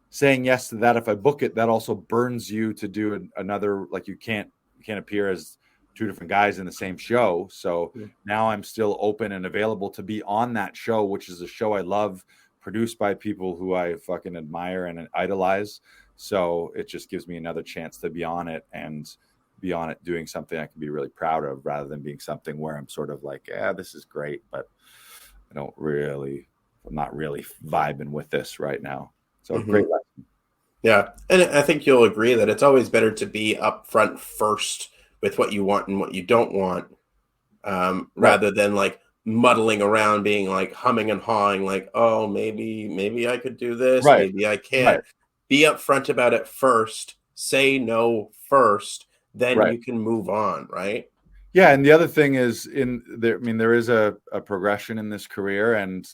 saying yes to that. If I book it, that also burns you to do another, like you can't appear as two different guys in the same show. So now I'm still open and available to be on that show, which is a show I love, produced by people who I fucking admire and idolize. So it just gives me another chance to be on it and be on it doing something I can be really proud of, rather than being something where I'm sort of like, yeah, this is great, but I'm not really vibing with this right now. So great lesson. Yeah. And I think you'll agree that it's always better to be upfront first with what you want and what you don't want, rather than like muddling around, being like humming and hawing, like, oh, maybe I could do this. Right. Maybe I can't. Right. Be upfront about it first, say no first, then you can move on. Right. Yeah. And the other thing is there is a progression in this career, and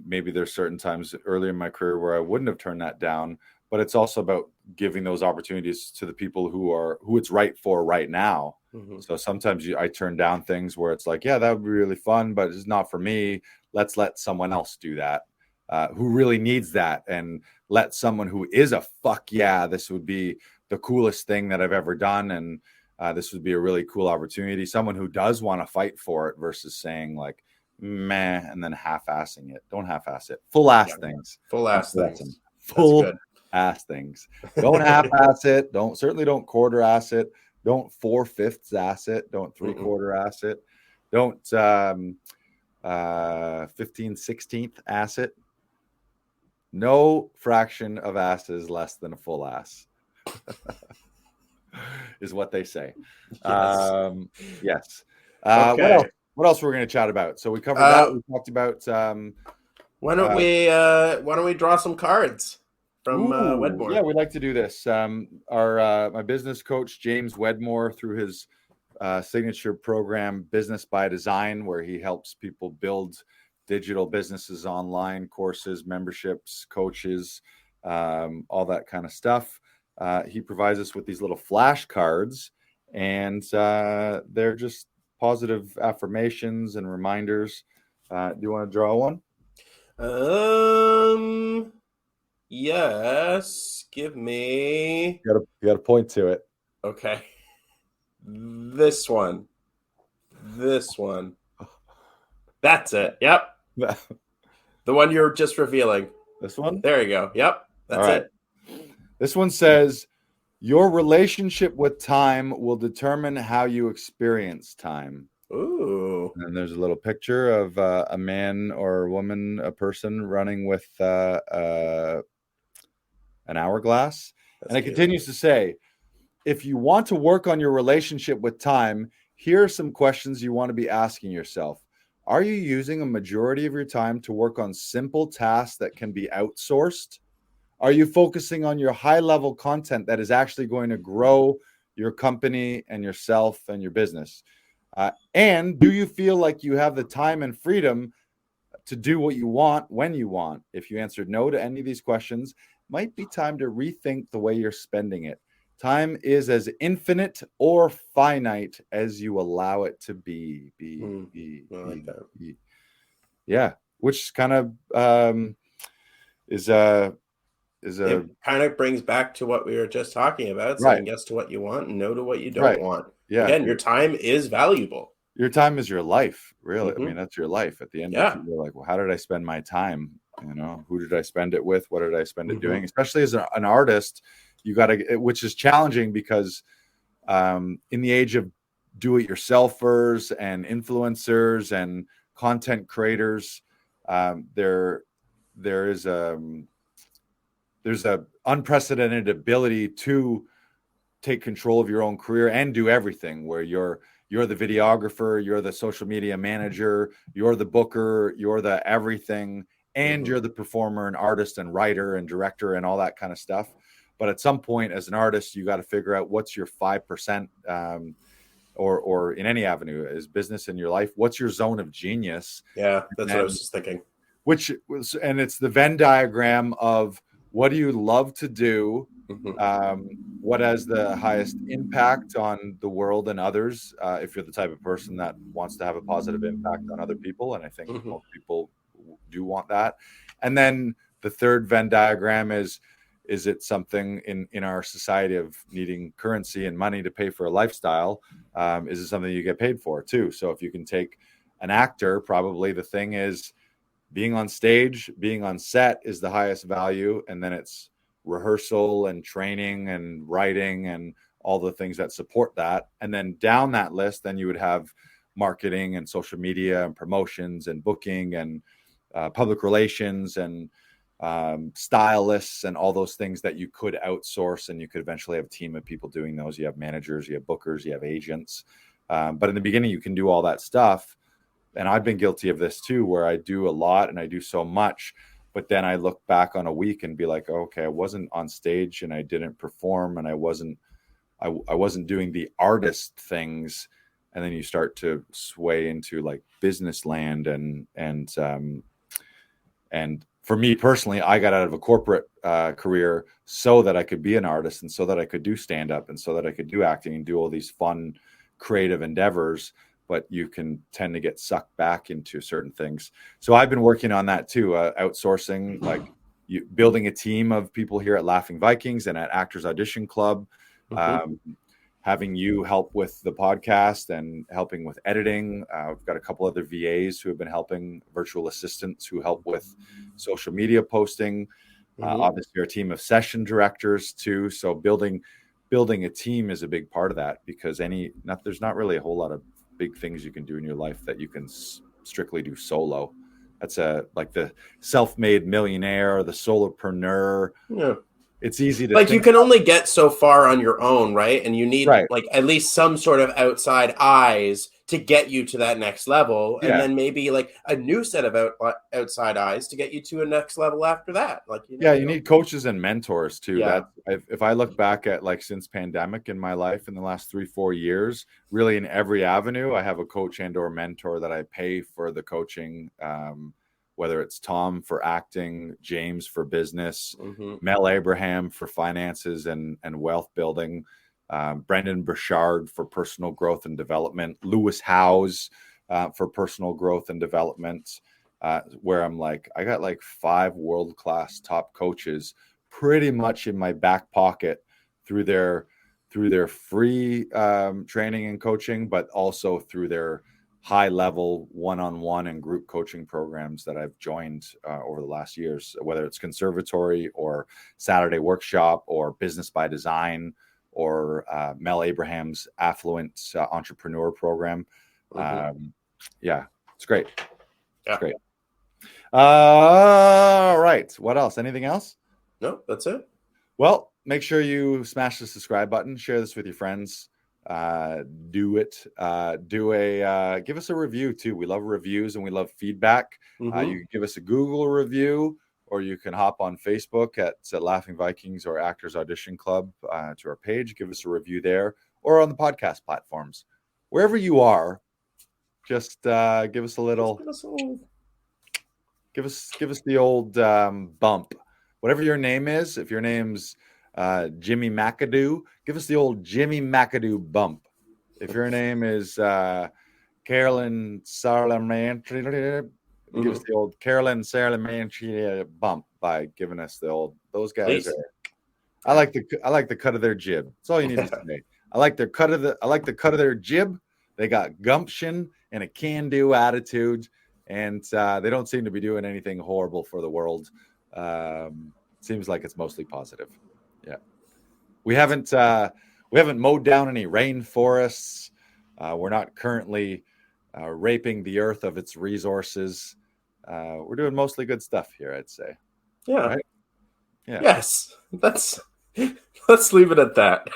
maybe there's certain times earlier in my career where I wouldn't have turned that down, but it's also about giving those opportunities to the people who it's right for right now. So sometimes I turn down things where it's like, yeah, that would be really fun, but it's not for me. Let's let someone else do that, who really needs that, and let someone who is a fuck yeah, this would be the coolest thing that I've ever done, and this would be a really cool opportunity. Someone who does want to fight for it versus saying like, meh, and then half-assing it. Don't half-ass it. Full-ass things. Full-ass things. Full-ass things. Don't half-ass it. Certainly don't quarter-ass it. Don't 4/5 ass it. Don't 3/4 ass it. Don't 15/16 ass it. No fraction of ass is less than a full ass. Is what they say. Yes. Okay. What else we're going to chat about? So we covered that. We talked about. Why don't we draw some cards from Wedmore? Yeah, we'd like to do this. My business coach James Wedmore, through his signature program Business by Design, where he helps people build digital businesses, online courses, memberships, coaches, all that kind of stuff. He provides us with these little flashcards, and they're just positive affirmations and reminders. Do you want to draw one? Yes. Give me. You got to point to it. Okay. This one. That's it. Yep. The one you're just revealing. This one? There you go. Yep. That's it. This one says, your relationship with time will determine how you experience time. Ooh. And there's a little picture of a man or a woman, a person running with an hourglass. And it continues to say, if you want to work on your relationship with time, here are some questions you want to be asking yourself. Are you using a majority of your time to work on simple tasks that can be outsourced? Are you focusing on your high-level content that is actually going to grow your company and yourself and your business? And do you feel like you have the time and freedom to do what you want when you want? If you answered no to any of these questions, it might be time to rethink the way you're spending it. Time is as infinite or finite as you allow it to be. I like that. Yeah, which kind of is it kind of brings back to what we were just talking about, saying yes to what you want and no to what you don't want. Yeah. Again, your time is valuable. Your time is your life, really. I mean, that's your life at the end. Yeah. You're like, well, how did I spend my time? You know, who did I spend it with? What did I spend it doing? Especially as an artist, you got to, which is challenging because in the age of do-it-yourselfers and influencers and content creators, there's a unprecedented ability to take control of your own career and do everything, where you're the videographer, you're the social media manager, you're the booker, you're the everything, and you're the performer and artist and writer and director and all that kind of stuff. But at some point as an artist, you got to figure out what's your 5%, or in any avenue as business in your life, what's your zone of genius? Yeah, that's what I was just thinking. And it's the Venn diagram of what do you love to do? What has the highest impact on the world and others? If you're the type of person that wants to have a positive impact on other people, and I think most people do want that. And then the third Venn diagram is it something in our society of needing currency and money to pay for a lifestyle? Is it something you get paid for too? So if you can take an actor, probably the thing is being on stage, being on set is the highest value. And then it's rehearsal and training and writing and all the things that support that. And then down that list, then you would have marketing and social media and promotions and booking and public relations and stylists and all those things that you could outsource, and you could eventually have a team of people doing those. You have managers, you have bookers, you have agents. But in the beginning, you can do all that stuff. And I've been guilty of this too, where I do a lot and I do so much, but then I look back on a week and be like, okay, I wasn't on stage and I didn't perform and I wasn't doing the artist things. And then you start to sway into like business land and for me personally, I got out of a corporate career so that I could be an artist and so that I could do stand-up and so that I could do acting and do all these fun, creative endeavors. But you can tend to get sucked back into certain things. So I've been working on that too, outsourcing, like building a team of people here at Laughing Vikings and at Actors Audition Club, having you help with the podcast and helping with editing. We've got a couple other VAs who have been helping, virtual assistants who help with social media posting. Obviously, our team of session directors too. So building a team is a big part of that, because there's not really a whole lot of big things you can do in your life that you can strictly do solo. That's like the self-made millionaire or the solopreneur. Yeah. It's easy to you can only get so far on your own, right? And you need like at least some sort of outside eyes to get you to that next level, and then maybe like a new set of outside eyes to get you to a next level after that. Like you need coaches and mentors too. Yeah. If I look back at like since pandemic in my life in the last 3-4 years, really in every avenue, I have a coach and or mentor that I pay for the coaching. Whether it's Tom for acting, James for business, Mel Abraham for finances and wealth building, Brendan Burchard for personal growth and development, Lewis Howes for personal growth and development, where I'm like, I got like 5 world-class top coaches pretty much in my back pocket through their free training and coaching, but also through their high-level one-on-one and group coaching programs that I've joined over the last years, whether it's Conservatory or Saturday Workshop or Business by Design or Mel Abraham's Affluent Entrepreneur Program. It's great. It's great. All right. What else? Anything else? No, that's it. Well, make sure you smash the subscribe button. Share this with your friends. Do it. Give us a review too. We love reviews and we love feedback. You can give us a Google review, or you can hop on Facebook at Laughing Vikings or Actors Audition Club to our page. Give us a review there, or on the podcast platforms. Wherever you are, just give us a little. Give us the old bump. Whatever your name is, if your name's Jimmy McAdoo, give us the old Jimmy McAdoo bump. If your name is Carolyn Sarlamantri, give us the old Carolyn Sarlamantri bump by giving us the old. Those guys are. I like the cut of their jib. That's all you need to say. I like the cut of their jib. They got gumption and a can-do attitude, and they don't seem to be doing anything horrible for the world. Seems like it's mostly positive. Yeah, we haven't mowed down any rainforests. We're not currently raping the earth of its resources. We're doing mostly good stuff here, I'd say. Yeah. Right? Yeah. Yes. Let's leave it at that.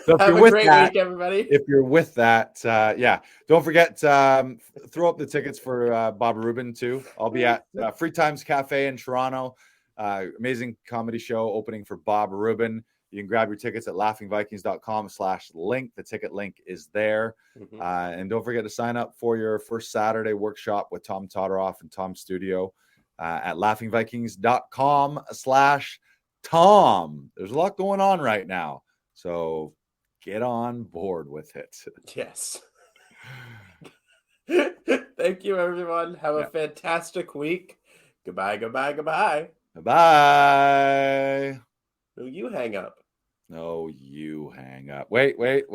So Have a great week, everybody. If you're with that, don't forget throw up the tickets for Bob Rubin too. I'll be at Free Times Cafe in Toronto. Amazing comedy show opening for Bob Rubin. You can grab your tickets at laughingvikings.com/link. The ticket link is there. And don't forget to sign up for your first Saturday workshop with Tom Todoroff and Tom Studio at laughingvikings.com/Tom. There's a lot going on right now, so get on board with it. Yes. Thank you, everyone. Have a fantastic week. Goodbye, goodbye, goodbye. Bye. No, you hang up. No, you hang up. Wait.